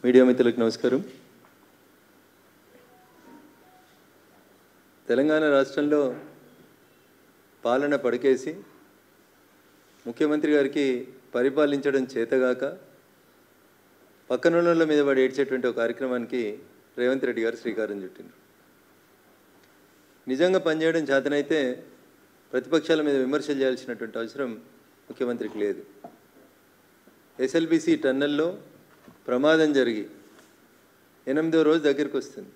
Media మిత్రులకు నమస్కారం. తెలంగాణ రాష్ట్రంలో పాలన పడకేసి ముఖ్యమంత్రి గారికి పరిపాలించడం చేతగాక పక్కనున్నల మీద పడి ఏడ్చేటువంటి ఒక కార్యక్రమానికి రేవంత్ రెడ్డి గారు శ్రీకారం చుట్టిండ్రు. నిజంగా పనిచేయడం చేతనైతే ప్రతిపక్షాల మీద విమర్శలు చేయాల్సినటువంటి అవసరం ముఖ్యమంత్రికి లేదు. ఎస్ఎల్బిసి టన్నెల్లో ప్రమాదం జరిగి 8వ రోజు దగ్గరికి వస్తుంది.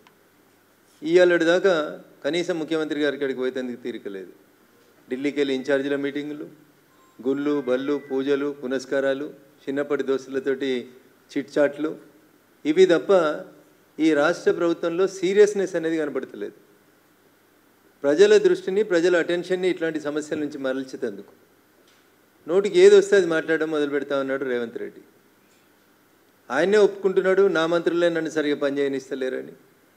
ఇవాళ దాకా కనీసం ముఖ్యమంత్రి గారికి అక్కడికి పోయేందుకు తీరికలేదు. ఢిల్లీకి వెళ్ళి ఇన్ఛార్జీల మీటింగులు, గుళ్ళు బళ్ళు పూజలు పునస్కారాలు, చిన్నప్పటి దోస్తులతోటి చిట్చాట్లు, ఇవి తప్ప ఈ రాష్ట్ర ప్రభుత్వంలో సీరియస్నెస్ అనేది కనపడతలేదు. ప్రజల దృష్టిని ప్రజల అటెన్షన్ని ఇట్లాంటి సమస్యల నుంచి మరల్చేందుకు నోటికి ఏది వస్తే అది మాట్లాడడం మొదలు పెడతా ఉన్నాడు రేవంత్ రెడ్డి. ఆయనే ఒప్పుకుంటున్నాడు, నా మంత్రులే నన్ను సరిగా పనిచేయనిస్తలేరని.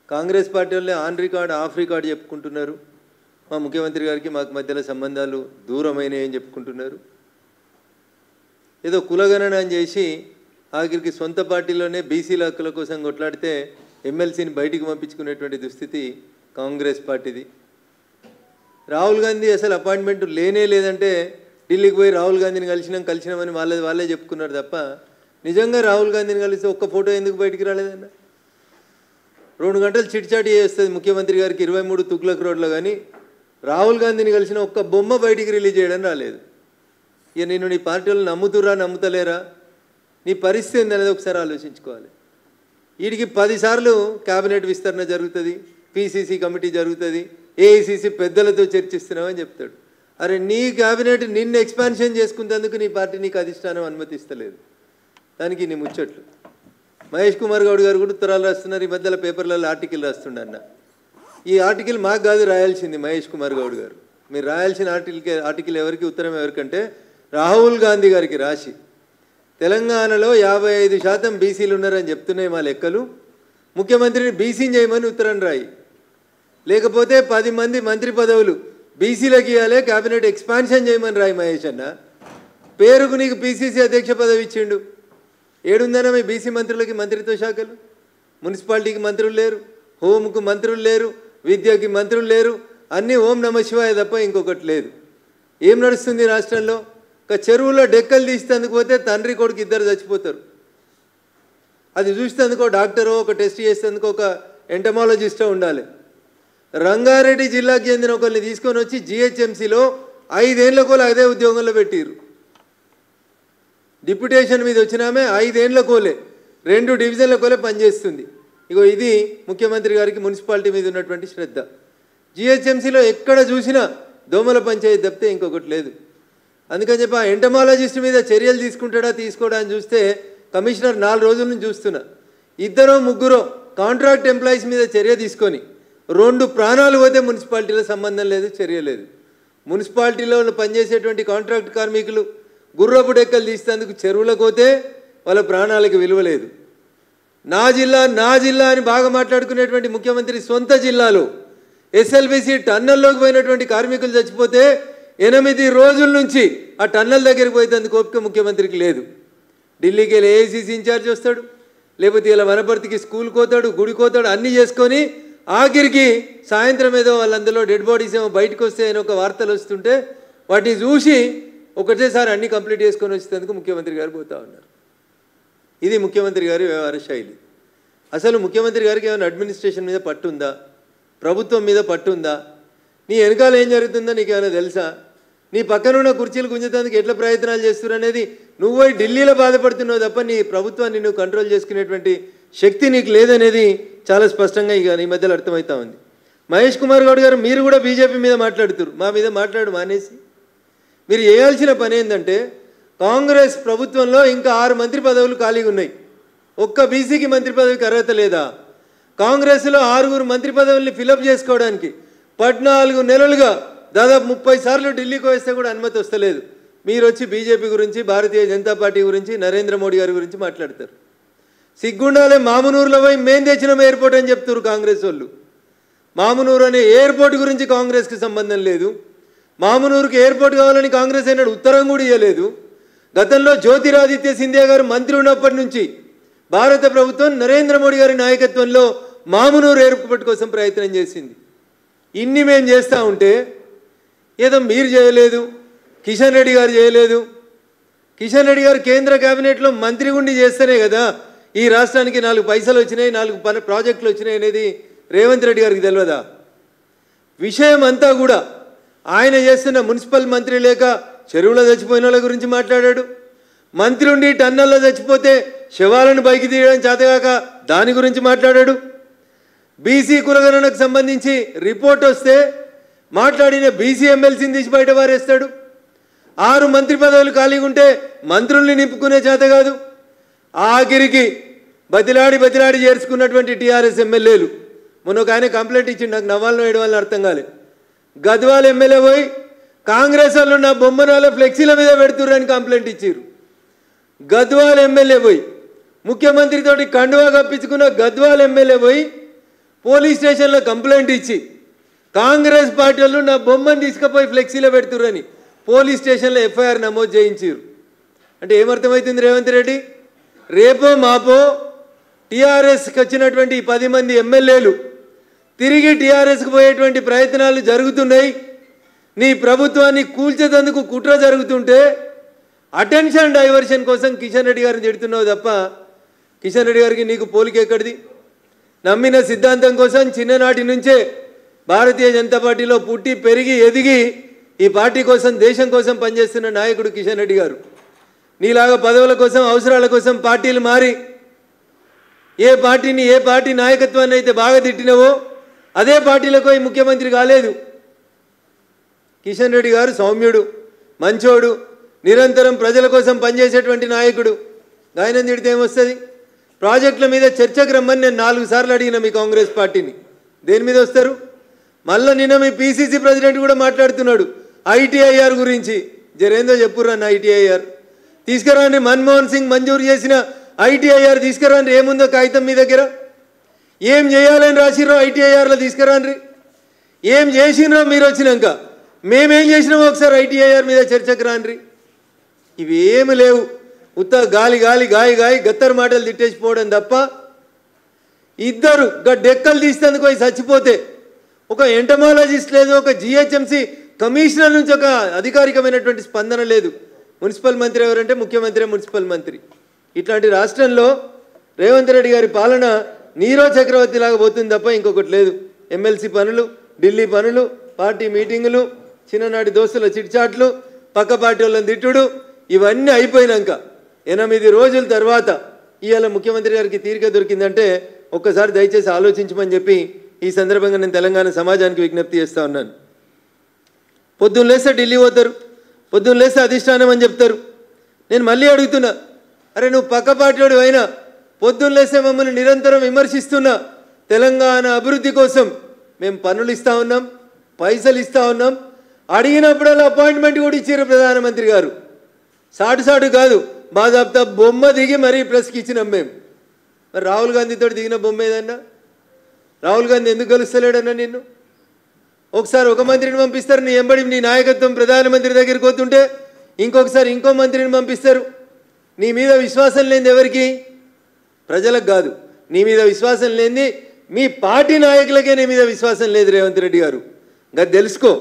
కాంగ్రెస్ పార్టీ వాళ్ళే ఆన్ రికార్డ్ ఆఫ్ రికార్డ్ చెప్పుకుంటున్నారు. మా ముఖ్యమంత్రి గారికి మాకు మధ్యలో సంబంధాలు దూరమైనవి అని చెప్పుకుంటున్నారు. ఏదో కులగణన చేసి ఆఖరికి సొంత పార్టీలోనే బీసీల హక్కుల కోసం కొట్లాడితే ఎమ్మెల్సీని బయటికి పంపించుకునేటువంటి దుస్థితి కాంగ్రెస్ పార్టీది. రాహుల్ గాంధీ అసలు అపాయింట్మెంట్ లేనే లేదంటే ఢిల్లీకి పోయి రాహుల్ గాంధీని కలిసినామని వాళ్ళే చెప్పుకున్నారు తప్ప నిజంగా రాహుల్ గాంధీని కలిసి ఒక్క ఫోటో ఎందుకు బయటికి రాలేదన్న? 2 గంటలు చిట్చాటి చేస్తుంది ముఖ్యమంత్రి గారికి 23 తుగ్లక్ రోడ్లో, కానీ రాహుల్ గాంధీని కలిసిన ఒక్క బొమ్మ బయటికి రిలీజ్ చేయడం రాలేదు. ఇక నేను నీ పార్టీ వాళ్ళు నమ్ముతురా నమ్ముతలేరా, నీ పరిస్థితి ఏందనేది ఒకసారి ఆలోచించుకోవాలి. వీడికి 10 సార్లు క్యాబినెట్ విస్తరణ జరుగుతుంది, పిసిసి కమిటీ జరుగుతుంది, ఏఐసిసి పెద్దలతో చర్చిస్తున్నామని చెప్తాడు. అరే నీ క్యాబినెట్ నిన్ను ఎక్స్పాన్షన్ చేసుకునేందుకు నీ పార్టీ నీకు అధిష్టానం అనుమతిస్తలేదు. దానికి నీ ముచ్చట్లు. మహేష్ కుమార్ గౌడ్ గారు కూడా ఉత్తరాలు రాస్తున్నారు. ఈ మధ్యలో పేపర్లలో ఆర్టికల్ రాస్తుండన్న. ఈ ఆర్టికల్ మాకు కాదు రాయాల్సింది, మహేష్ కుమార్ గౌడ్ గారు. మీరు రాయాల్సిన ఆర్టికల్ ఎవరికి, ఉత్తరం ఎవరికంటే రాహుల్ గాంధీ గారికి రాసి తెలంగాణలో 55% బీసీలు ఉన్నారని చెప్తున్నాయి మా లెక్కలు, ముఖ్యమంత్రిని బీసీని చేయమని ఉత్తరం రాయి. లేకపోతే 10 మంది మంత్రి పదవులు బీసీలకు ఇవ్వాలి, క్యాబినెట్ ఎక్స్పాన్షన్ చేయమని రాయి మహేష్ అన్న. పేరుకు నీకు పిసిసి అధ్యక్ష పదవి ఇచ్చిండు. ఏడుందన్నా మీ బీసీ మంత్రులకి మంత్రిత్వ శాఖలు? మున్సిపాలిటీకి మంత్రులు లేరు, హోంకు మంత్రులు లేరు, విద్యకి మంత్రులు లేరు, అన్నీ ఓం నమ శివాయ తప్ప ఇంకొకటి లేదు. ఏం నడుస్తుంది రాష్ట్రంలో? ఒక చెరువులో డెక్కలు తీసేందుకు పోతే తండ్రి కొడుకు ఇద్దరు చచ్చిపోతారు. అది చూసేందుకు ఒక డాక్టరో, ఒక టెస్ట్ చేసేందుకు ఒక ఎంటమాలజిస్టో ఉండాలి. రంగారెడ్డి జిల్లాకి చెందిన ఒకరిని తీసుకొని వచ్చి జిహెచ్ఎంసీలో 5 ఏళ్ల కోలు అదే ఉద్యోగంలో పెట్టిర్రు. డిప్యుటేషన్ మీద వచ్చినామే 5 ఏళ్ల కోలే, 2 డివిజన్ల కోలే పనిచేస్తుంది. ఇగో ఇది ముఖ్యమంత్రి గారికి మున్సిపాలిటీ మీద ఉన్నటువంటి శ్రద్ధ. జిహెచ్ఎంసీలో ఎక్కడ చూసినా దోమల పంచాయతీ తప్పితే ఇంకొకటి లేదు. అందుకని చెప్పి ఆ ఎంటమాలజిస్ట్ మీద చర్యలు తీసుకుంటాడా తీసుకోడా అని చూస్తే కమిషనర్ 4 రోజుల నుంచి చూస్తున్నా. 2-3 కాంట్రాక్ట్ ఎంప్లాయీస్ మీద చర్య తీసుకొని 2 ప్రాణాలు పోతే మున్సిపాలిటీలో సంబంధం లేదు, చర్య లేదు. మున్సిపాలిటీలో పనిచేసేటువంటి కాంట్రాక్ట్ కార్మికులు గుర్రపు డెక్కలు తీసేందుకు చెరువులకు పోతే వాళ్ళ ప్రాణాలకు విలువ లేదు. నా జిల్లా అని బాగా మాట్లాడుకునేటువంటి ముఖ్యమంత్రి సొంత జిల్లాలో ఎస్ఎల్బిసి టన్నెల్లోకి పోయినటువంటి కార్మికులు చచ్చిపోతే 8 రోజుల నుంచి ఆ టన్నెల్ దగ్గరికి పోయేందుకు ఓపిక ముఖ్యమంత్రికి లేదు. ఢిల్లీకి వెళ్ళి ఏఐసిసి ఇన్ఛార్జ్ వస్తాడు, లేకపోతే ఇలా వనపర్తికి స్కూల్కి పోతాడు, గుడికి పోతాడు, అన్నీ చేసుకొని ఆఖరికి సాయంత్రం ఏదో వాళ్ళందరిలో డెడ్ బాడీస్ ఏమో బయటకు వస్తే అని ఒక వార్తలు వస్తుంటే వాటిని చూసి ఒకటేసారి అన్నీ కంప్లీట్ చేసుకొని వచ్చేందుకు ముఖ్యమంత్రి గారు పోతా ఉన్నారు. ఇది ముఖ్యమంత్రి గారి వ్యవహార శైలి. అసలు ముఖ్యమంత్రి గారికి ఏమైనా అడ్మినిస్ట్రేషన్ మీద పట్టుందా, ప్రభుత్వం మీద పట్టుందా? నీ వెనకాల ఏం జరుగుతుందో నీకు ఏమైనా తెలుసా? నీ పక్కనున్న కుర్చీలు గుంజేందుకు ఎట్లా ప్రయత్నాలు చేస్తున్నారు అనేది నువ్వు ఢిల్లీలో బాధపడుతున్నావు తప్ప నీ ప్రభుత్వాన్ని నువ్వు కంట్రోల్ చేసుకునేటువంటి శక్తి నీకు లేదనేది చాలా స్పష్టంగా ఇక ఈ మధ్యలో అర్థమవుతా ఉంది. మహేష్ కుమార్ గౌడ్ గారు మీరు కూడా బీజేపీ మీద మాట్లాడుతున్నారు, మా మీద మాట్లాడు మానేసి. మీరు చేయాల్సిన పని ఏంటంటే కాంగ్రెస్ ప్రభుత్వంలో ఇంకా 6 మంత్రి పదవులు ఖాళీగా ఉన్నాయి. ఒక్క బీసీకి మంత్రి పదవికి అర్హత లేదా? కాంగ్రెస్లో 6 మంత్రి పదవుల్ని ఫిలప్ చేసుకోవడానికి 14 నెలలుగా దాదాపు 30 సార్లు ఢిల్లీకి వేస్తే కూడా అనుమతి వస్తలేదు. మీరు వచ్చి బీజేపీ గురించి, భారతీయ జనతా పార్టీ గురించి, నరేంద్ర మోడీ గారి గురించి మాట్లాడతారు. సిగ్గుండాలే మామునూరులో పోయి మేం తెచ్చినాం ఎయిర్పోర్ట్ అని చెప్తారు కాంగ్రెస్ వాళ్ళు. మామునూరు అనే ఎయిర్పోర్ట్ గురించి కాంగ్రెస్కి సంబంధం లేదు. మామునూరుకి ఎయిర్పోర్ట్ కావాలని కాంగ్రెస్ అయినాడు ఉత్తరం కూడా ఇవ్వలేదు. గతంలో జ్యోతిరాదిత్య సింధియా గారు మంత్రి ఉన్నప్పటి నుంచి భారత ప్రభుత్వం నరేంద్ర మోడీ గారి నాయకత్వంలో మామునూరు ఎయిర్పోర్ట్ కోసం ప్రయత్నం చేసింది. ఇన్ని మేము చేస్తూ ఉంటే ఏదో మీరు చేయలేదు, కిషన్ రెడ్డి గారు చేయలేదు. కిషన్ రెడ్డి గారు కేంద్ర కేబినెట్లో మంత్రి ఉండి చేస్తేనే కదా ఈ రాష్ట్రానికి 4 పైసలు వచ్చినాయి, 4 ప్రాజెక్టులు వచ్చినాయి అనేది రేవంత్ రెడ్డి గారికి తెలియదా? విషయం అంతా కూడా ఆయన చేస్తున్న మున్సిపల్ మంత్రి లేక చెరువులో చచ్చిపోయిన వాళ్ళ గురించి మాట్లాడాడు. మంత్రి ఉండి టన్నల్లో చచ్చిపోతే శవాలను బయకి తీయడం చేతగాక దాని గురించి మాట్లాడాడు. బీసీ కులగణనకు సంబంధించి రిపోర్ట్ వస్తే మాట్లాడిన బీసీ ఎమ్మెల్సీని తీసి బయట పారేస్తాడు. 6 మంత్రి పదవులు ఖాళీగా ఉంటే మంత్రుల్ని నింపుకునే చేత కాదు. ఆఖరికి బతిలాడి చేర్చుకున్నటువంటి టీఆర్ఎస్ ఎమ్మెల్యేలు మొన్న ఒక ఆయన కంప్లైంట్ ఇచ్చిండు, నాకు నవ్వాలను వేయడం వల్ల అర్థం కాలే. గద్వాల ఎమ్మెల్యే పోయి కాంగ్రెస్ వాళ్ళు నా బొమ్మనాల ఫ్లెక్సీల మీద పెడుతుర్రని కంప్లైంట్ ఇచ్చారు. గద్వాల ఎమ్మెల్యే పోయి ముఖ్యమంత్రితోటి కండువా కప్పించుకున్న గద్వాల ఎమ్మెల్యే పోయి పోలీస్ స్టేషన్లో కంప్లైంట్ ఇచ్చి కాంగ్రెస్ పార్టీ వాళ్ళు నా బొమ్మను తీసుకుపోయి ఫ్లెక్సీలో పెడుతుర్రని పోలీస్ స్టేషన్లో ఎఫ్ఐఆర్ నమోదు చేయించారు. అంటే ఏమర్థమవుతుంది రేవంత్ రెడ్డి? రేపో మాపో టీఆర్ఎస్కి వచ్చినటువంటి 10 మంది ఎమ్మెల్యేలు తిరిగి టీఆర్ఎస్కి పోయేటువంటి ప్రయత్నాలు జరుగుతున్నాయి. నీ ప్రభుత్వాన్ని కూల్చేందుకు కుట్ర జరుగుతుంటే అటెన్షన్ డైవర్షన్ కోసం కిషన్ రెడ్డి గారిని తిడుతున్నావు తప్ప కిషన్ రెడ్డి గారికి నీకు పోలిక ఎక్కడిది? నమ్మిన సిద్ధాంతం కోసం చిన్ననాటి నుంచే భారతీయ జనతా పార్టీలో పుట్టి పెరిగి ఎదిగి ఈ పార్టీ కోసం దేశం కోసం పనిచేస్తున్న నాయకుడు కిషన్ రెడ్డి గారు. నీలాగా పదవుల కోసం అవసరాల కోసం పార్టీలు మారి ఏ పార్టీ నాయకత్వాన్ని అయితే బాగా తిట్టినవో అదే పార్టీలకు ఈ ముఖ్యమంత్రి కాలేదు. కిషన్ రెడ్డి గారు సౌమ్యుడు, మంచోడు, నిరంతరం ప్రజల కోసం పనిచేసేటువంటి నాయకుడు. ఆయన తిడితే ఏమొస్తుంది? ప్రాజెక్టుల మీద చర్చకు రమ్మని నేను 4 సార్లు అడిగిన మీ కాంగ్రెస్ పార్టీని. దేని మీద వస్తారు? మళ్ళీ నిన్న మీ పీసీసీ ప్రెసిడెంట్ కూడా మాట్లాడుతున్నాడు ఐటీఐఆర్ గురించి. జరేందో చెప్పుర్రన్న ఐటీఐఆర్ తీసుకురాండి. మన్మోహన్ సింగ్ మంజూరు చేసిన ఐటీఐఆర్ తీసుకురాండి. ఏముందో కాగితం మీ దగ్గర? ఏం చేయాలని రాసిరో ఐటీఐఆర్లో తీసుకురాండి. ఏం చేసినో మీరు వచ్చినాక మేమేం చేసినామో ఒకసారి ఐటీఐఆర్ మీద చర్చకు రాండి. ఇవేమి లేవు. ఉత్త గాయి గత్తరు మాటలు తిట్టేసిపోవడం తప్ప ఇద్దరు డెక్కలు తీసేందుకు పోయి చచ్చిపోతే ఒక ఎంటమాలజిస్ట్ లేదు, ఒక జిహెచ్ఎంసీ కమిషనర్ నుంచి ఒక అధికారికమైనటువంటి స్పందన లేదు. మున్సిపల్ మంత్రి ఎవరంటే ముఖ్యమంత్రి మున్సిపల్ మంత్రి. ఇట్లాంటి రాష్ట్రంలో రేవంత్ రెడ్డి గారి పాలన నీరో చక్రవర్తి లాగా పోతుంది తప్ప ఇంకొకటి లేదు. ఎమ్మెల్సీ పనులు, ఢిల్లీ పనులు, పార్టీ మీటింగులు, చిన్ననాటి దోస్తుల చిట్చాట్లు, పక్క పార్టీ వాళ్ళని తిట్టుడు, ఇవన్నీ అయిపోయినాక 8 రోజుల తర్వాత ఇవాళ ముఖ్యమంత్రి గారికి తీరిక దొరికిందంటే ఒక్కసారి దయచేసి ఆలోచించమని చెప్పి ఈ సందర్భంగా నేను తెలంగాణ సమాజానికి విజ్ఞప్తి చేస్తూ ఉన్నాను. పొద్దున్న లేస్తే ఢిల్లీ పోతారు, పొద్దున్న లేస్తే అధిష్టానం అని చెప్తారు. నేను మళ్ళీ అడుగుతున్నా, అరే నువ్వు పక్క పార్టీ వాడు అయినా పొద్దున్న లేస్తే మమ్మల్ని నిరంతరం విమర్శిస్తున్నా తెలంగాణ అభివృద్ధి కోసం మేము పనులు ఇస్తూ ఉన్నాం, పైసలు ఇస్తూ ఉన్నాం, అడిగినప్పుడల్లా అపాయింట్మెంట్ కూడా ఇచ్చారు ప్రధానమంత్రి గారు. సాటు కాదు, బాదాపుతా బొమ్మ దిగి మరీ ప్రెస్కి ఇచ్చినాం మేము. మరి రాహుల్ గాంధీతో దిగిన బొమ్మ ఏదన్నా? రాహుల్ గాంధీ ఎందుకు కలుస్తలేడన్నా నిన్ను? ఒకసారి ఒక మంత్రిని పంపిస్తారు, నీ ఎంబడి నీ నాయకత్వం ప్రధానమంత్రి దగ్గరికి పోతుంటే ఇంకొకసారి ఇంకో మంత్రిని పంపిస్తారు. నీ మీద విశ్వాసం లేనిది ఎవరికి? ప్రజలకు కాదు. నీ మీద విశ్వాసం లేనిది మీ పార్టీ నాయకులకే నీ మీద విశ్వాసం లేదు రేవంత్ రెడ్డి గారు. అది తెలుసుకో.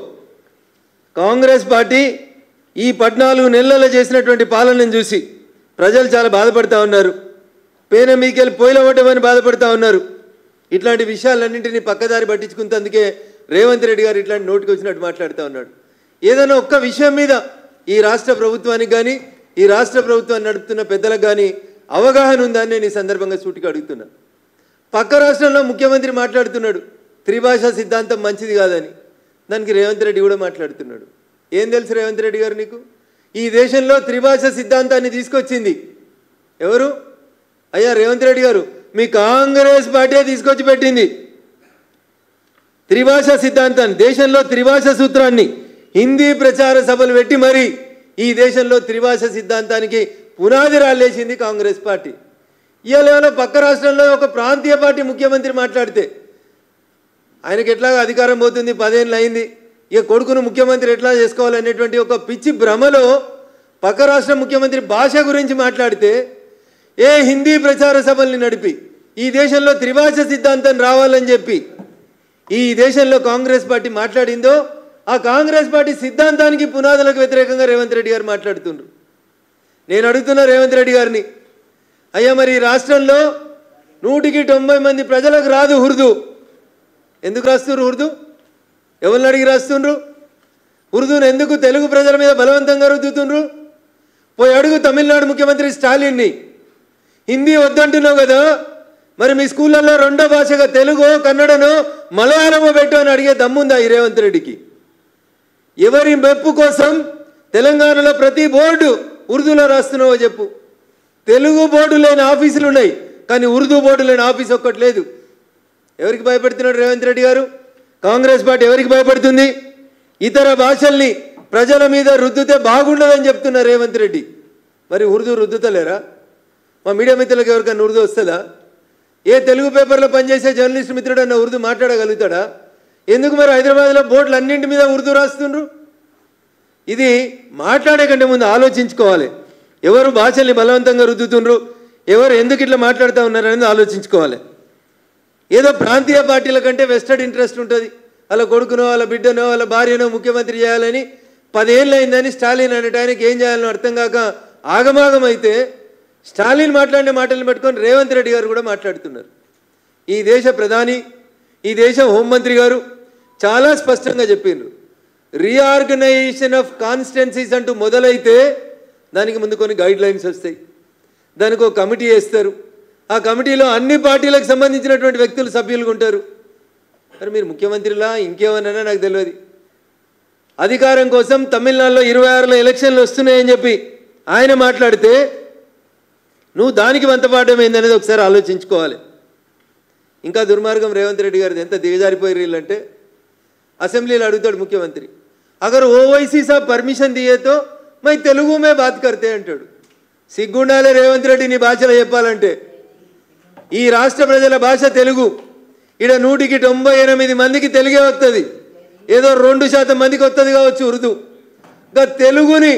కాంగ్రెస్ పార్టీ ఈ 14 నెలల్లో చేసినటువంటి పాలనను చూసి ప్రజలు చాలా బాధపడుతూ ఉన్నారు. పేన మీకెళ్ళి పోయిలవటమని బాధపడుతూ ఉన్నారు. ఇట్లాంటి విషయాలన్నింటినీ పక్కదారి పట్టించుకున్నందుకే రేవంత్ రెడ్డి గారు ఇట్లాంటి నోటికి వచ్చినట్టు మాట్లాడుతూ ఉన్నాడు. ఏదైనా ఒక్క విషయం మీద ఈ రాష్ట్ర ప్రభుత్వానికి కానీ ఈ రాష్ట్ర ప్రభుత్వాన్ని నడుపుతున్న పెద్దలకు కానీ అవగాహన ఉందని నేను ఈ సందర్భంగా సూటిగా అడుగుతున్నా. పక్క రాష్ట్రంలో ముఖ్యమంత్రి మాట్లాడుతున్నాడు త్రిభాషా సిద్ధాంతం మంచిది కాదని. దానికి రేవంత్ రెడ్డి కూడా మాట్లాడుతున్నాడు. ఏం తెలుసు రేవంత్ రెడ్డి గారు నీకు? ఈ దేశంలో త్రిభాషా సిద్ధాంతాన్ని తీసుకొచ్చింది ఎవరు? అయ్యా రేవంత్ రెడ్డి గారు, మీ కాంగ్రెస్ పార్టీ తీసుకొచ్చి పెట్టింది త్రిభాషా సిద్ధాంతాన్ని. దేశంలో త్రిభాషా సూత్రాన్ని హిందీ ప్రచార సభలు పెట్టి మరి ఈ దేశంలో త్రిభాషా సిద్ధాంతానికి పునాది రాలేసింది కాంగ్రెస్ పార్టీ. ఇవాళ పక్క రాష్ట్రంలో ఒక ప్రాంతీయ పార్టీ ముఖ్యమంత్రి మాట్లాడితే ఆయనకి ఎట్లాగా అధికారం పోతుంది, 10 ఏళ్ళు అయింది, ఇక కొడుకును ముఖ్యమంత్రి ఎట్లా చేసుకోవాలనేటువంటి ఒక పిచ్చి భ్రమలో పక్క రాష్ట్ర ముఖ్యమంత్రి భాష గురించి మాట్లాడితే ఏ హిందీ ప్రచార సభల్ని నడిపి ఈ దేశంలో త్రిభాష సిద్ధాంతం రావాలని చెప్పి ఈ దేశంలో కాంగ్రెస్ పార్టీ మాట్లాడిందో ఆ కాంగ్రెస్ పార్టీ సిద్ధాంతానికి పునాదులకు వ్యతిరేకంగా రేవంత్ రెడ్డి గారు మాట్లాడుతున్నారు. నేను అడుగుతున్నా రేవంత్ రెడ్డి గారిని, అయ్యా మరి ఈ రాష్ట్రంలో 190 మంది ప్రజలకు రాదు ఉర్దూ, ఎందుకు రాస్తున్నారు ఉర్దూ? ఎవరిని అడిగి రాస్తుండ్రు? ఉర్దూను ఎందుకు తెలుగు ప్రజల మీద బలవంతంగా రుద్దుతుండ్రు? పోయి అడుగు తమిళనాడు ముఖ్యమంత్రి స్టాలిన్ని, హిందీ వద్దంటున్నావు కదా, మరి మీ స్కూళ్ళల్లో రెండో భాషగా తెలుగు కన్నడనో మలయాళమో పెట్టు అని అడిగే దమ్ముందా ఈ రేవంత్ రెడ్డికి? ఎవరి మెప్పు కోసం తెలంగాణలో ప్రతి బోర్డు ఉర్దూలో రాస్తున్నావో చెప్పు. తెలుగు బోర్డు లేని ఆఫీసులు ఉన్నాయి, కానీ ఉర్దూ బోర్డు లేని ఆఫీస్ ఒక్కటి లేదు. ఎవరికి భయపడుతున్నాడు రేవంత్ రెడ్డి గారు? కాంగ్రెస్ పార్టీ ఎవరికి భయపడుతుంది? ఇతర భాషల్ని ప్రజల మీద రుద్దుతే బాగుండదని చెప్తున్న రేవంత్ రెడ్డి మరి ఉర్దూ రుద్దుతలేరా? మా మీడియా మిత్రులకు ఎవరికైనా ఉర్దూ వస్తుందా? ఏ తెలుగు పేపర్లో పనిచేసే జర్నలిస్ట్ మిత్రుడు అన్న ఉర్దూ మాట్లాడగలుగుతాడా? ఎందుకు మరి హైదరాబాద్లో బోర్డులు అన్నింటి మీద ఉర్దూ రాస్తుండ్రు? ఇది మాట్లాడే కంటే ముందు ఆలోచించుకోవాలి. ఎవరు భాషల్ని బలవంతంగా రుద్దుతుండ్రు, ఎవరు ఎందుకు ఇట్లా మాట్లాడుతూ ఉన్నారు అనేది ఆలోచించుకోవాలి. ఏదో ప్రాంతీయ పార్టీల కంటే వెస్టెడ్ ఇంట్రెస్ట్ ఉంటుంది, వాళ్ళ కొడుకునో వాళ్ళ బిడ్డనో వాళ్ళ భార్యనో ముఖ్యమంత్రి చేయాలని 10 ఏళ్ళు అయిందని స్టాలిన్ అనేట ఆయనకి ఏం చేయాలని అర్థం కాక ఆగమాగం అయితే స్టాలిన్ మాట్లాడిన మాటలను పెట్టుకొని రేవంత్ రెడ్డి గారు కూడా మాట్లాడుతున్నారు. ఈ దేశ ప్రధాని, ఈ దేశ హోంమంత్రి గారు చాలా స్పష్టంగా చెప్పిండ్రు, రీఆర్గనైజేషన్ ఆఫ్ కాన్స్టిట్యున్సీస్ అంటూ మొదలైతే దానికి ముందు కొన్ని గైడ్ లైన్స్ వస్తాయి, దానికి ఒక కమిటీ వేస్తారు, ఆ కమిటీలో అన్ని పార్టీలకు సంబంధించినటువంటి వ్యక్తులు సభ్యులుగా ఉంటారు. మరి మీరు ముఖ్యమంత్రిలా ఇంకేమన్నా నాకు తెలియదు. అధికారం కోసం తమిళనాడులో 26లో ఎలక్షన్లు వస్తున్నాయని చెప్పి ఆయన మాట్లాడితే నువ్వు దానికి వంతపాడడం ఏందనేది ఒకసారి ఆలోచించుకోవాలి. ఇంకా దుర్మార్గం రేవంత్ రెడ్డి గారిది ఎంత దిగజారిపోయారు వీళ్ళంటే, అసెంబ్లీలో అడుగుతాడు ముఖ్యమంత్రి, అగర్ ఓవైసీ సాబ్ పర్మిషన్ దియేతో మై తెలుగు మే బాత్ కర్తే అంటాడు. సిగ్గుండాలే రేవంత్ రెడ్డి నీ భాషలో చెప్పాలంటే. ఈ రాష్ట్ర ప్రజల భాష తెలుగు. ఇక్కడ 198 మందికి తెలుగే వస్తుంది, ఏదో 2% మందికి వస్తుంది కావచ్చు ఉర్దూ. ఇంకా తెలుగుని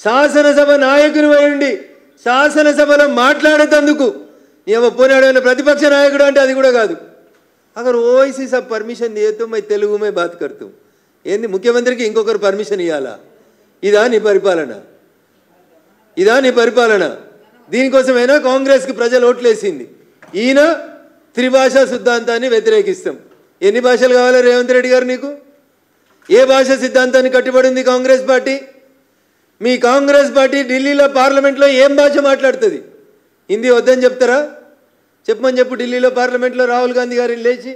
శాసనసభ నాయకుని ఉండి శాసనసభలో మాట్లాడేటందుకు పోనాడు ప్రతిపక్ష నాయకుడు అంటే అది కూడా కాదు. అక్కడ ఓవైసీ సబ్ పర్మిషన్ దియేతో మై తెలుగు మే బాత్ కర్తూ. ఏంది ముఖ్యమంత్రికి ఇంకొకరు పర్మిషన్ ఇవ్వాలా? ఇదా నీ పరిపాలన? ఇదా నీ పరిపాలన? దీనికోసమైనా కాంగ్రెస్కి ప్రజలు ఓట్లేసింది. ఈయన త్రిభాషా సిద్ధాంతాన్ని వ్యతిరేకిస్తాం. ఎన్ని భాషలు కావాలి రేవంత్ రెడ్డి గారు నీకు? ఏ భాష సిద్ధాంతాన్ని కట్టుబడింది కాంగ్రెస్ పార్టీ? మీ కాంగ్రెస్ పార్టీ ఢిల్లీలో పార్లమెంట్లో ఏం భాష మాట్లాడుతుంది? హిందీ వద్దని చెప్తారా? చెప్పమని చెప్పు. ఢిల్లీలో పార్లమెంట్లో రాహుల్ గాంధీ గారిని లేచి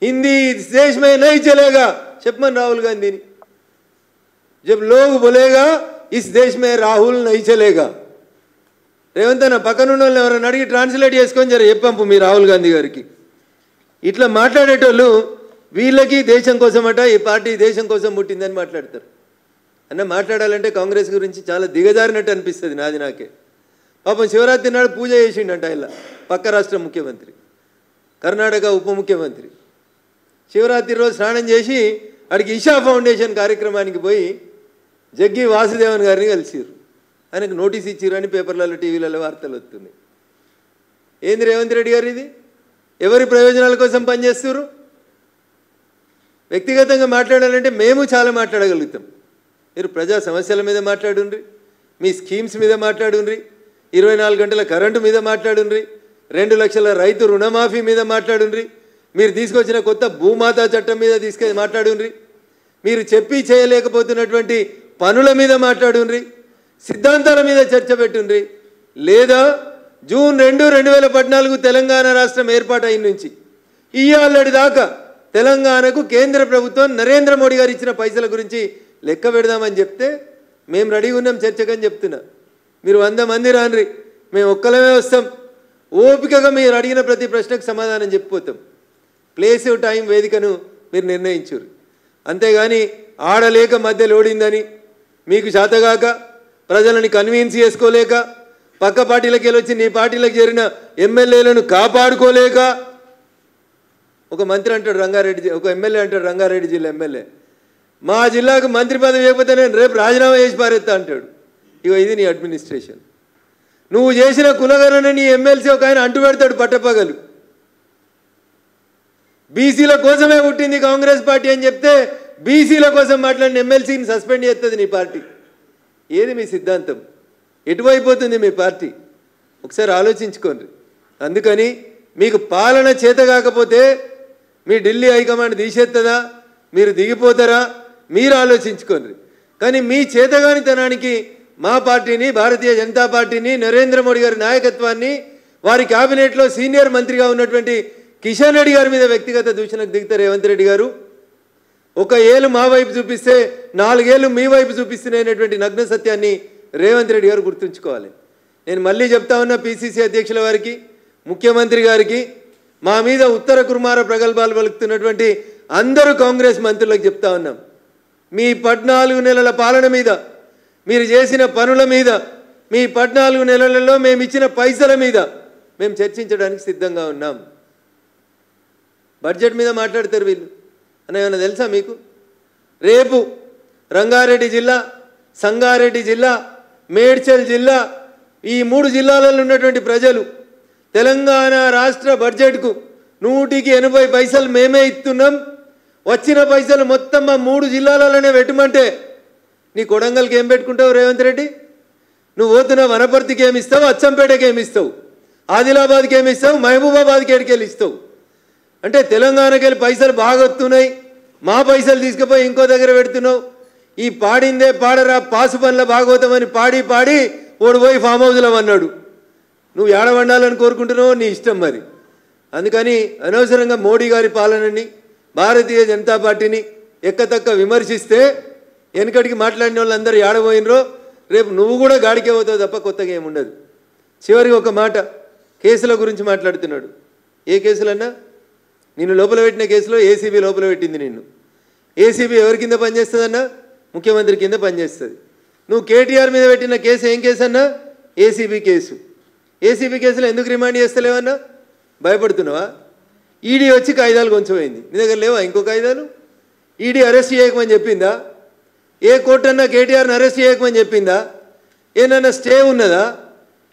హిందీ इस देश में नहीं चलेगा చెప్పమని రాహుల్ గాంధీని. जब लोग बोलेगा इस देश में राहुल नहीं चलेगा. రేవంత్ అన్న పక్కన ఉన్న వాళ్ళని ఎవరైనా అడిగి ట్రాన్స్లేట్ చేసుకొని జర చెప్పంపు మీ రాహుల్ గాంధీ గారికి. ఇట్లా మాట్లాడేటోళ్ళు వీళ్ళకి దేశం కోసమట ఈ పార్టీ దేశం కోసం పుట్టిందని మాట్లాడతారు. అన్న మాట్లాడాలంటే కాంగ్రెస్ గురించి చాలా దిగజారినట్టు అనిపిస్తుంది నాకే. పాపం శివరాత్రి నాడు పూజ చేసిండంట ఇలా పక్క రాష్ట్ర ముఖ్యమంత్రి, కర్ణాటక ఉప ముఖ్యమంత్రి. శివరాత్రి రోజు స్నానం చేసి అడిగి ఇషా ఫౌండేషన్ కార్యక్రమానికి పోయి జగ్గి వాసుదేవన్ గారిని కలిసిరు. ఆయనకు నోటీస్ ఇచ్చిర్రు అని పేపర్లలో టీవీలలో వార్తలు వస్తున్నాయి. ఏంది రేవంత్ రెడ్డి గారు ఇది? ఎవరి ప్రయోజనాల కోసం పనిచేస్తున్నారు? వ్యక్తిగతంగా మాట్లాడాలంటే మేము చాలా మాట్లాడగలుగుతాం. మీరు ప్రజా సమస్యల మీద మాట్లాడుండ్రి, మీ స్కీమ్స్ మీద మాట్లాడుండ్రి, 24 గంటల కరెంటు మీద మాట్లాడుండ్రి, 2 లక్షల రైతు రుణమాఫీ మీద మాట్లాడుండ్రి, మీరు తీసుకొచ్చిన కొత్త భూమాతా చట్టం మీద మాట్లాడుండ్రి, మీరు చెప్పి చేయలేకపోతున్నటువంటి పనుల మీద మాట్లాడుండ్రి, సిద్ధాంతాల మీద చర్చ పెట్టుండ్రి. లేదా జూన్ 2, 2014 తెలంగాణ రాష్ట్రం ఏర్పాటు అయిన నుంచి ఇయ్యాలటి దాకా తెలంగాణకు కేంద్ర ప్రభుత్వం నరేంద్ర మోడీ గారు ఇచ్చిన పైసల గురించి లెక్క పెడదామని చెప్తే మేము రెడీగా ఉన్నాం చర్చకని చెప్తున్నా. మీరు 100 మంది రాన్రి, మేము ఒక్కలమే వస్తాం. ఓపికగా మీరు అడిగిన ప్రతి ప్రశ్నకు సమాధానం చెప్పిపోతాం. ప్లేస్ టైం వేదికను మీరు నిర్ణయించురు. అంతేగాని ఆడలేక మధ్యలో ఓడిందని మీకు శాతగాక ప్రజలని కన్విన్స్ చేసుకోలేక పక్క పార్టీలకు వెళ్ళొచ్చి నీ పార్టీలకు చేరిన ఎమ్మెల్యేలను కాపాడుకోలేక ఒక మంత్రి అంటాడు రంగారెడ్డి, ఒక ఎమ్మెల్యే అంటాడు రంగారెడ్డి జిల్లా ఎమ్మెల్యే, మా జిల్లాకు మంత్రి పదవి ఇవ్వకపోతే నేను రేపు రాజీనామా చేసి పారేస్తా అంటాడు. ఇగో ఇది నీ అడ్మినిస్ట్రేషన్. నువ్వు చేసిన కులగణన నీ ఎమ్మెల్సీ ఒక ఆయన అంటు పెడతాడు పట్టపగలు. బీసీల కోసమే పుట్టింది కాంగ్రెస్ పార్టీ అని చెప్తే బీసీల కోసం మాట్లాడిన ఎమ్మెల్సీని సస్పెండ్ చేస్తుంది నీ పార్టీ. ఏది మీ సిద్ధాంతం? ఎటువైపోతుంది మీ పార్టీ? ఒకసారి ఆలోచించుకోండి. అందుకని మీకు పాలన చేత కాకపోతే మీ ఢిల్లీ హైకమాండ్ తీసేస్తుందా, మీరు దిగిపోతారా, మీరు ఆలోచించుకోండి. కానీ మీ చేతగానితనానికి మా పార్టీని, భారతీయ జనతా పార్టీని, నరేంద్ర మోడీ గారి నాయకత్వాన్ని, వారి క్యాబినెట్లో సీనియర్ మంత్రిగా ఉన్నటువంటి కిషన్ రెడ్డి గారి మీద వ్యక్తిగత దూషణకు దిగుతారు రేవంత్ రెడ్డి గారు. ఒక ఏళ్ళు మా వైపు చూపిస్తే 4 ఏళ్ళు మీ వైపు చూపిస్తున్నాయనేటువంటి నగ్న సత్యాన్ని రేవంత్ రెడ్డి గారు గుర్తుంచుకోవాలి. నేను మళ్ళీ చెప్తా ఉన్నా పిసిసి అధ్యక్షుల వారికి, ముఖ్యమంత్రి గారికి, మా మీద ఉత్తర కుర్మార ప్రగల్భాలు పలుకుతున్నటువంటి అందరూ కాంగ్రెస్ మంత్రులకు చెప్తా ఉన్నాం. మీ 14 నెలల పాలన మీద, మీరు చేసిన పనుల మీద, మీ 14 నెలలలో మేము ఇచ్చిన పైసల మీద మేము చర్చించడానికి సిద్ధంగా ఉన్నాం. బడ్జెట్ మీద మాట్లాడతారు వీళ్ళు అని ఏమైనా తెలుసా మీకు? రేపు రంగారెడ్డి జిల్లా, సంగారెడ్డి జిల్లా, మేడ్చల్ జిల్లా, ఈ 3 జిల్లాలలో ఉన్నటువంటి ప్రజలు తెలంగాణ రాష్ట్ర బడ్జెట్కు 180 పైసలు మేమే ఇస్తున్నాం, వచ్చిన పైసలు మొత్తం మా 3 జిల్లాలలోనే పెట్టమంటే నీ కొడంగల్కి ఏం పెట్టుకుంటావు రేవంత్ రెడ్డి? నువ్వు పోతున్న వనపర్తికి ఏమిస్తావు, అచ్చంపేటకి ఏమిస్తావు, ఆదిలాబాద్కి ఏమిస్తావు, మహబూబాబాద్కి ఎడికెళ్ళి ఇస్తావు? అంటే తెలంగాణకి వెళ్ళి పైసలు బాగా వస్తున్నాయి, మా పైసలు తీసుకుపోయి ఇంకో దగ్గర పెడుతున్నావు. ఈ పాడిందే పాడరా పాసు పనుల భాగవతమని పాడి పాడి ఓడిపోయి ఫామ్ హౌస్లో అన్నాడు. నువ్వు ఏడవండాలని కోరుకుంటున్నావు, నీ ఇష్టం మరి. అందుకని అనవసరంగా మోడీ గారి పాలనని, భారతీయ జనతా పార్టీని ఎక్కతక్క విమర్శిస్తే వెనకటికి మాట్లాడిన వాళ్ళందరూ ఏడబోయినరో రేపు నువ్వు కూడా గాడికే పోతావు తప్ప కొత్తగా ఏముండదు. చివరికి ఒక మాట, కేసుల గురించి మాట్లాడుతున్నాడు. ఏ కేసులన్నా? నిన్ను లోపల పెట్టిన కేసులో ఏసీబీ లోపల పెట్టింది నిన్ను. ఏసీబీ ఎవరి కింద పనిచేస్తుందన్నా? ముఖ్యమంత్రి కింద పనిచేస్తుంది. నువ్వు కేటీఆర్ మీద పెట్టిన కేసు ఏం కేసు అన్నా? ACB case. ఏసీబీ కేసులో ఎందుకు రిమాండ్ చేస్తలేవన్నా? భయపడుతున్నావా? ఈడీ వచ్చి కాయిదాలు కొంచెమైంది, నీ దగ్గర లేవా ఇంకో కాయిదాలు? ఈడీ అరెస్ట్ చేయకమని చెప్పిందా? ఏ కోర్టు అన్నా కేటీఆర్ని అరెస్ట్ చేయకమని చెప్పిందా? ఏనన్నా స్టే ఉన్నదా?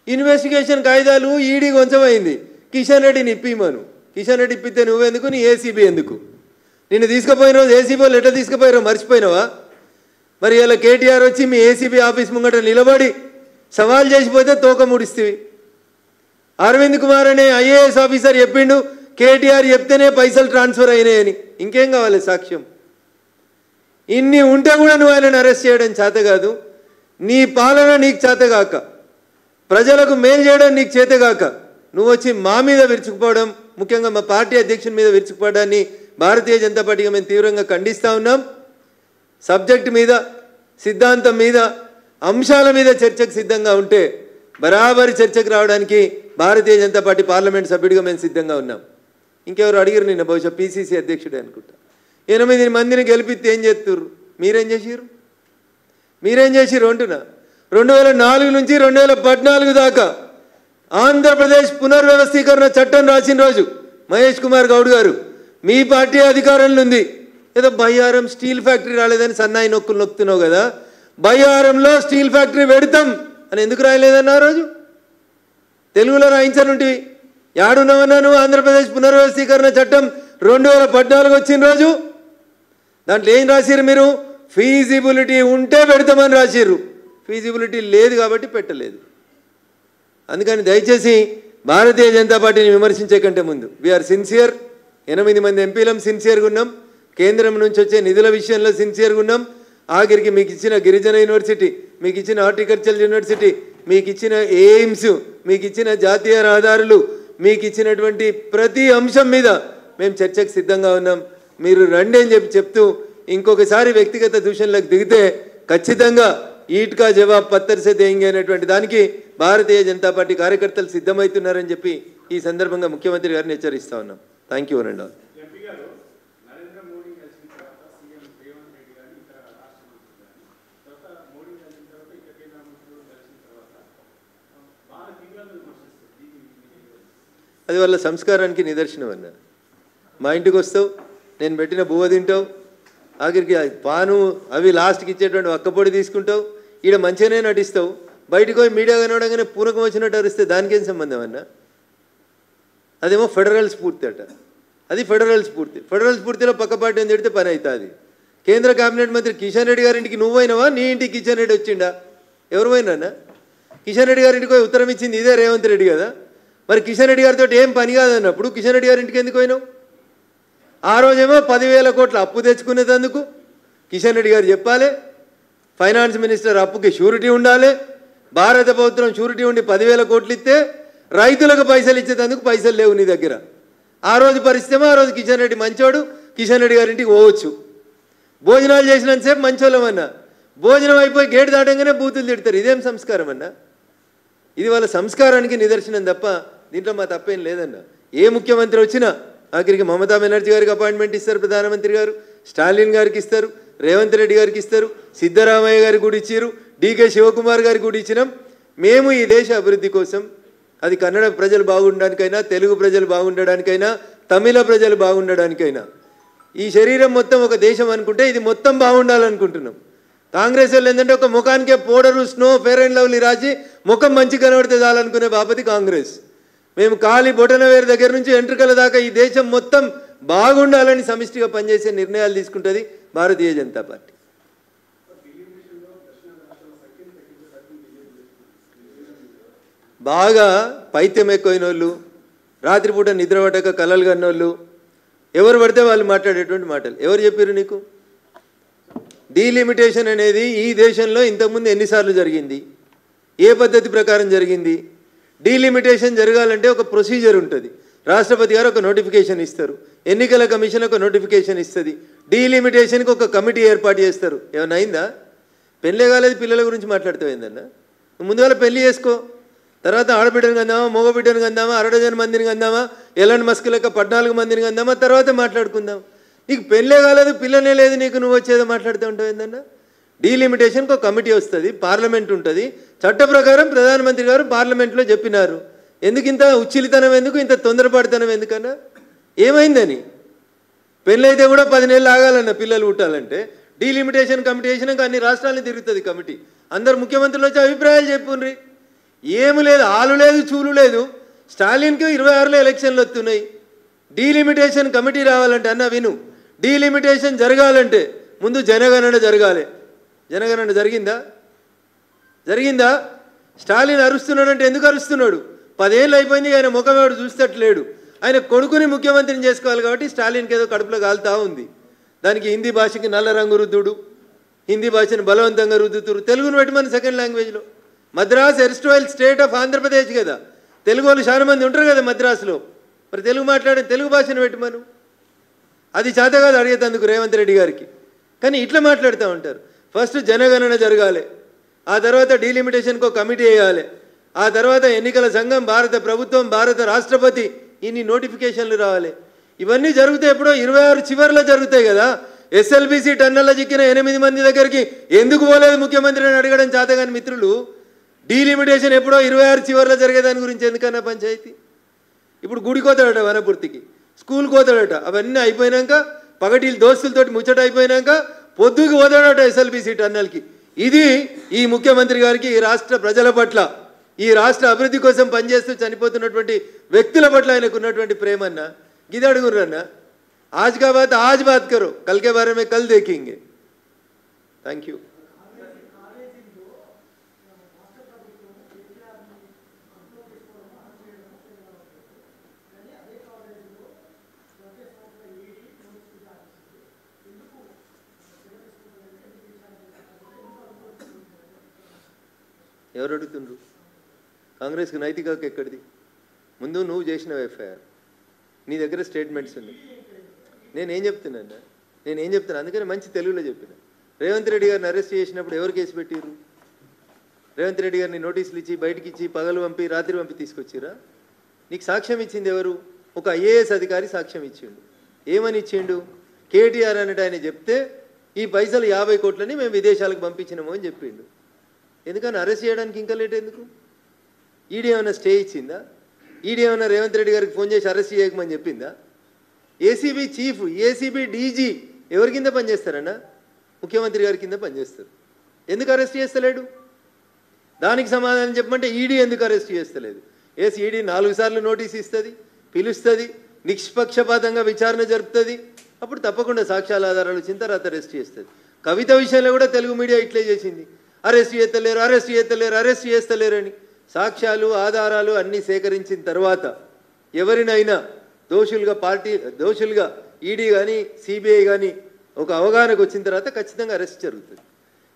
ఇన్వెస్టిగేషన్ కాయిదాలు ఈడీ కొంచెమైంది, కిషన్ రెడ్డిని ఇప్పిమను. కిషన్ రెడ్డి ఇప్పితే నువ్వెందుకు, నీ ఏసీబీ ఎందుకు? నిన్ను తీసుకుపోయిన రోజు ఏసీబీ వాళ్ళు ఎట్లా తీసుకుపోయారో మర్చిపోయినావా? మరి ఇలా కేటీఆర్ వచ్చి మీ ఏసీబీ ఆఫీస్ ముంగట నిలబడి సవాల్ చేసిపోతే తోక ముడిస్తేవి. అరవింద్ కుమార్ అనే ఐఏఎస్ ఆఫీసర్ చెప్పిండు కేటీఆర్ చెప్తేనే పైసలు ట్రాన్స్ఫర్ అయినాయని. ఇంకేం కావాలి సాక్ష్యం? ఇన్ని ఉంటే కూడా నువ్వు ఆయనను అరెస్ట్ చేయడం చేత కాదు. నీ పాలన నీకు చేతగాక, ప్రజలకు మేలు చేయడం నీకు చేతగాక, నువ్వు వచ్చి మా మీద విరుచుకుపోవడం, ముఖ్యంగా మా పార్టీ అధ్యక్షుని మీద విరుచుకుపోవడాన్ని భారతీయ జనతా పార్టీగా మేము తీవ్రంగా ఖండిస్తూ ఉన్నాం. సబ్జెక్ట్ మీద, సిద్ధాంతం మీద, అంశాల మీద చర్చకు సిద్ధంగా ఉంటే బరాబరి చర్చకు రావడానికి భారతీయ జనతా పార్టీ పార్లమెంట్ సభ్యుడిగా మేము సిద్ధంగా ఉన్నాం. ఇంకెవరు అడిగారు నిన్న, బహుశా పిసిసి అధ్యక్షుడే అనుకుంటా. 8 మందిని గెలిపిస్తే ఏం చేస్తుర్రు? మీరేం చేసిర్రు? మీరేం చేసిర్రు అంటున్నా. 2004 నుంచి 2014 దాకా ఆంధ్రప్రదేశ్ పునర్వ్యవస్థీకరణ చట్టం రాసిన రోజు మహేష్ కుమార్ గౌడ్ గారు మీ పార్టీ అధికారంలో ఉంది. ఏదో బయ్యారం స్టీల్ ఫ్యాక్టరీ రాలేదని సన్నాయి నొక్కులు నొక్కుతున్నావు కదా, బయ్యారంలో స్టీల్ ఫ్యాక్టరీ పెడతాం అని ఎందుకు రాయలేదన్న ఆ రోజు? తెలుగులో రాయించనుంటివి. యాడున్నావన్నా నువ్వు? ఆంధ్రప్రదేశ్ పునర్వ్యవస్థీకరణ చట్టం 2014 వచ్చిన రోజు దాంట్లో ఏం రాసిర్రు మీరు? ఫీజిబిలిటీ ఉంటే పెడతామని రాసిర్రు. ఫీజిబిలిటీ లేదు కాబట్టి పెట్టలేదు. అందుకని దయచేసి భారతీయ జనతా పార్టీని విమర్శించే కంటే ముందు వీఆర్ సిన్సియర్. 8 మంది ఎంపీలం సిన్సియర్గా ఉన్నాం. కేంద్రం నుంచి వచ్చే నిధుల విషయంలో సిన్సియర్గా ఉన్నాం. ఆఖరికి మీకు ఇచ్చిన గిరిజన యూనివర్సిటీ, మీకు ఇచ్చిన హార్టికల్చర్ యూనివర్సిటీ, మీకు ఇచ్చిన ఎయిమ్స్, మీకు ఇచ్చిన జాతీయ రహదారులు, మీకు ఇచ్చినటువంటి ప్రతి అంశం మీద మేము చర్చకు సిద్ధంగా ఉన్నాం. మీరు రండి అని చెప్తూ ఇంకొకసారి వ్యక్తిగత దూషణలకు దిగితే ఖచ్చితంగా ఈట్కా జవాబ్ పత్తర్ సే దేంగే అనేటువంటి దానికి భారతీయ జనతా పార్టీ కార్యకర్తలు సిద్ధమవుతున్నారని చెప్పి ఈ సందర్భంగా ముఖ్యమంత్రి గారిని హెచ్చరిస్తా ఉన్నాం. Thank you and all. అది వాళ్ళ సంస్కారానికి నిదర్శనం అన్న. మా ఇంటికి వస్తావు, నేను పెట్టిన బువ్వ తింటావు, ఆఖరికి పాను అవి లాస్ట్కి ఇచ్చేటువంటి ఒక్కపొడి తీసుకుంటావు, ఈడ మంచిగానే నటిస్తావు, బయటకు పోయి మీడియా కనవడంగానే పూనకం వచ్చినట్టు అరిస్తే దానికేం సంబంధం అన్న? అదేమో ఫెడరల్ స్ఫూర్తి అట, అది ఫెడరల్ స్ఫూర్తి. ఫెడరల్ స్ఫూర్తిలో పక్క పార్టీ అని తిడితే పని అవుతుంది. కేంద్ర కేబినెట్ మంత్రి కిషన్ రెడ్డి గారింటికి నువ్వు పోయినావా, నీ ఇంటికి కిషన్ రెడ్డి వచ్చిండా? ఎవరు పోయినా? కిషన్ రెడ్డి గారింటికి పోయి ఉత్తరం ఇచ్చింది ఇదే రేవంత్ రెడ్డి కదా. మరి కిషన్ రెడ్డి గారితో ఏం పని కాదన్నప్పుడు కిషన్ రెడ్డి గారింటికి ఎందుకు పోయినావు? ఆ రోజేమో 10,000 కోట్ల అప్పు తెచ్చుకునేందుకు కిషన్ రెడ్డి గారు చెప్పాలి, ఫైనాన్స్ మినిస్టర్ అప్పుకి షూరిటీ ఉండాలి, భారత ప్రభుత్వం షూరిటీ ఉండి 10,000 కోట్లు ఇస్తే రైతులకు పైసలు ఇచ్చేందుకు పైసలు లేవు నీ దగ్గర. ఆ రోజు పరిస్థితి ఆ రోజు కిషన్ రెడ్డి మంచోడు, కిషన్ రెడ్డి గారింటికి పోవచ్చు. భోజనాలు చేసినంతసేపు మంచోళ్ళమన్నా, భోజనం అయిపోయి గేటు దాటంగానే బూతులు తిడతారు. ఇదేం సంస్కారం అన్నా? ఇది వాళ్ళ సంస్కారానికి నిదర్శనం తప్ప దీంట్లో మా తప్పేం లేదన్న. ఏ ముఖ్యమంత్రి వచ్చినా ఆఖరికి మమతా బెనర్జీ గారికి అపాయింట్మెంట్ ఇస్తారు ప్రధానమంత్రి గారు, స్టాలిన్ గారికి ఇస్తారు, రేవంత్ రెడ్డి గారికి ఇస్తారు, సిద్ధరామయ్య గారికి కూడా ఇచ్చారు, డీకే శివకుమార్ గారికి కూడా ఇచ్చినాం. మేము ఈ దేశ అభివృద్ధి కోసం, అది కన్నడ ప్రజలు బాగుండడానికైనా, తెలుగు ప్రజలు బాగుండడానికైనా, తమిళ ప్రజలు బాగుండడానికైనా, ఈ శరీరం మొత్తం ఒక దేశం అనుకుంటే ఇది మొత్తం బాగుండాలనుకుంటున్నాం. కాంగ్రెస్ వాళ్ళు ఏంటంటే ఒక ముఖానికే powder, snow, fair and lovely రాసి ముఖం మంచి కనబడితే చాలనుకునే బాపతి కాంగ్రెస్. మేము కాలి బొటనవేరు దగ్గర నుంచి ఎంట్రుకల దాకా ఈ దేశం మొత్తం బాగుండాలని సమిష్టిగా పనిచేసే నిర్ణయాలు తీసుకుంటుంది భారతీయ జనతా పార్టీ. బాగా పైత్యం ఎక్కువైన వాళ్ళు, రాత్రిపూట నిద్ర పట్టక కలలు కన్నోళ్ళు, ఎవరు పడితే వాళ్ళు మాట్లాడేటువంటి మాటలు. ఎవరు చెప్పారు నీకు? డీలిమిటేషన్ అనేది ఈ దేశంలో ఇంతకుముందు ఎన్నిసార్లు జరిగింది, ఏ పద్ధతి ప్రకారం జరిగింది? డీలిమిటేషన్ జరగాలంటే ఒక ప్రొసీజర్ ఉంటుంది. రాష్ట్రపతి గారు ఒక నోటిఫికేషన్ ఇస్తారు, ఎన్నికల కమిషన్ ఒక నోటిఫికేషన్ ఇస్తుంది, డీలిమిటేషన్కి ఒక కమిటీ ఏర్పాటు చేస్తారు. ఏమైనా అయిందా? పెళ్ళే కాలేదు, పిల్లల గురించి మాట్లాడుతాయిందన్న. ముందుగా పెళ్లి చేసుకో, తర్వాత ఆడబిడ్డను కందామా, మగబిడ్డను కందామా, 1/2 మందిని కందామా, ఎలాంటి మస్క్ లెక్క 14 మందిని కందామా, తర్వాత మాట్లాడుకుందాం. నీకు పెళ్ళే కాలేదు, పిల్లనే లేదు, నీకు నువ్వు వచ్చేదో మాట్లాడుతూ ఉంటావు ఏందన్న? డీలిమిటేషన్కి ఒక కమిటీ వస్తుంది, పార్లమెంట్ ఉంటుంది, చట్ట ప్రకారం ప్రధానమంత్రి గారు పార్లమెంట్లో చెప్పినారు. ఎందుకు ఇంత ఉచ్చిలితనం, ఎందుకు ఇంత తొందరపడితనం ఎందుకన్నా? ఏమైందని? పెళ్ళైతే కూడా 10 నెలలు ఆగాలన్న పిల్లలు పుట్టాలంటే. డీలిమిటేషన్ కమిటీ వేసినాక అన్ని రాష్ట్రాలను తిరుగుతుంది కమిటీ. అందరు ముఖ్యమంత్రులు వచ్చి అభిప్రాయాలు చెప్పుండ్రి. ఏమి లేదు, ఆలు లేదు, చూలు లేదు. స్టాలిన్కి 26లో ఎలక్షన్లు వస్తున్నాయి. డీలిమిటేషన్ కమిటీ రావాలంటే అన్న విను, డీలిమిటేషన్ జరగాలంటే ముందు జనగణన జరగాలి. జనగణన జరిగిందా? జరిగిందా? స్టాలిన్ అరుస్తున్నాడంటే ఎందుకు అరుస్తున్నాడు? 10 ఏళ్ళు అయిపోయింది, ఆయన ముఖం ఎవడు చూస్తట్లేడు. ఆయన కొడుకుని ముఖ్యమంత్రిని చేసుకోవాలి కాబట్టి స్టాలిన్కి ఏదో కడుపులో కాలుతా ఉంది. దానికి హిందీ భాషకి నల్ల రంగు రుద్దుడు, హిందీ భాషను బలవంతంగా రుద్దుతురు. తెలుగును పెట్టమని సెకండ్ లాంగ్వేజ్లో. మద్రాస్ ఎర్స్టైల్ స్టేట్ ఆఫ్ ఆంధ్రప్రదేశ్ కదా, తెలుగు వాళ్ళు చాలా మంది ఉంటారు కదా మద్రాసులో. మరి తెలుగు మాట్లాడే తెలుగు భాషను పెట్టమను. అది చేత కాదు అడిగేందుకు రేవంత్ రెడ్డి గారికి. కానీ ఇట్లా మాట్లాడుతూ ఉంటారు. ఫస్ట్ జనగణన జరగాలి, ఆ తర్వాత డీలిమిటేషన్కి ఒక కమిటీ వేయాలి, ఆ తర్వాత ఎన్నికల సంఘం, భారత ప్రభుత్వం, భారత రాష్ట్రపతి, ఇన్ని నోటిఫికేషన్లు రావాలి. ఇవన్నీ జరిగితే ఎప్పుడో 26 చివరిలో జరుగుతాయి కదా. ఎస్ఎల్బీసీ టన్నెల్లో చిక్కిన 8 మంది దగ్గరికి ఎందుకు పోలేదు ముఖ్యమంత్రి అని అడగడం చేతగాని మిత్రులు, డీలిమిటేషన్ ఎప్పుడో 26 చివరిలో జరిగేదాని గురించి ఎందుకన్నా పంచాయతీ? ఇప్పుడు గుడి కోతాడట, వనపూర్తికి స్కూల్ కోతాడట, అవన్నీ అయిపోయినాక పగటీలు దోస్తులతోటి ముచ్చట అయిపోయినాక పొద్దుకు పోతాడట ఎస్ఎల్బీసీ టన్నెల్కి. ఇది ఈ ముఖ్యమంత్రి గారికి, ఈ రాష్ట్ర ప్రజల పట్ల, ఈ రాష్ట్ర అభివృద్ధి కోసం పనిచేస్తూ చనిపోతున్నటువంటి వ్యక్తుల పట్ల ఆయనకు ఉన్నటువంటి ప్రేమన్నా. గిది అడుగుర్రన్నా. आज का बात आज बात करो, कल के बारे में कल देखेंगे. Thank you. ఎవరు అడుగుతుండ్రు? కాంగ్రెస్కి నైతిక హక్కు ఎక్కడిది? ముందు నువ్వు చేసిన ఎఫ్ఐఆర్, నీ దగ్గర స్టేట్మెంట్స్ ఉన్నాయి. నేనేం చెప్తున్నా, అందుకని మంచి తెలుగులో చెప్పిన. రేవంత్ రెడ్డి గారిని అరెస్ట్ చేసినప్పుడు ఎవరు కేసు పెట్టిరు? రేవంత్ రెడ్డి గారిని నోటీసులు ఇచ్చి, బయటికి ఇచ్చి, పగలు పంపి, రాత్రి పంపి తీసుకొచ్చిరా? నీకు సాక్ష్యం ఇచ్చింది ఎవరు? ఒక ఐఏఎస్ అధికారి సాక్ష్యం ఇచ్చిండు. ఏమని ఇచ్చిండు? కేటీఆర్ అన్నట్టు ఆయన చెప్తే ఈ పైసలు 50 కోట్లని మేము విదేశాలకు పంపించినాము అని చెప్పిండు. ఎందుకని అరెస్ట్ చేయడానికి ఇంకా లేట్ ఎందుకు? ఈడీ ఏమైనా స్టే ఇచ్చిందా? ఈడీ ఏమైనా రేవంత్ రెడ్డి గారికి ఫోన్ చేసి అరెస్ట్ చేయకమని చెప్పిందా? ఏసీబీ చీఫ్, ఏసీబీ డీజీ ఎవరి కింద పనిచేస్తారన్నా? ముఖ్యమంత్రి గారి కింద పనిచేస్తారు. ఎందుకు అరెస్ట్ చేస్తలేడు? దానికి సమాధానం చెప్పమంటే ఈడీ ఎందుకు అరెస్ట్ చేస్తలేదు? ఈడీ 4 సార్లు నోటీస్ ఇస్తుంది, పిలుస్తుంది, నిష్పక్షపాతంగా విచారణ జరుపుతుంది. అప్పుడు తప్పకుండా సాక్ష్యాల ఆధారాలు వచ్చిన తర్వాత అరెస్ట్ చేస్తుంది. కవిత విషయంలో కూడా తెలుగు మీడియా ఇట్లే చేసింది. అరెస్ట్ చేస్తలేరని సాక్ష్యాలు ఆధారాలు అన్నీ సేకరించిన తర్వాత ఎవరినైనా దోషులుగా ఈడీ కానీ సిబిఐ కానీ ఒక అవగాహనకు వచ్చిన తర్వాత ఖచ్చితంగా అరెస్ట్ జరుగుతుంది.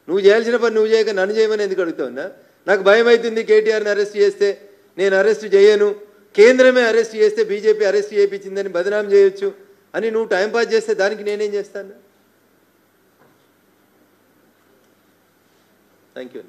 నువ్వు చేయాల్సిన పని నువ్వు చేయక నన్ను చేయమని ఎందుకు అడుగుతావున్నా? నాకు భయం అవుతుంది, కేటీఆర్ని అరెస్ట్ చేస్తే నేను అరెస్ట్ చేయను, కేంద్రమే అరెస్ట్ చేస్తే బీజేపీ అరెస్ట్ చేయించిందని బదనాం చేయొచ్చు అని నువ్వు టైంపాస్ చేస్తే దానికి నేనేం చేస్తాను? Thank you.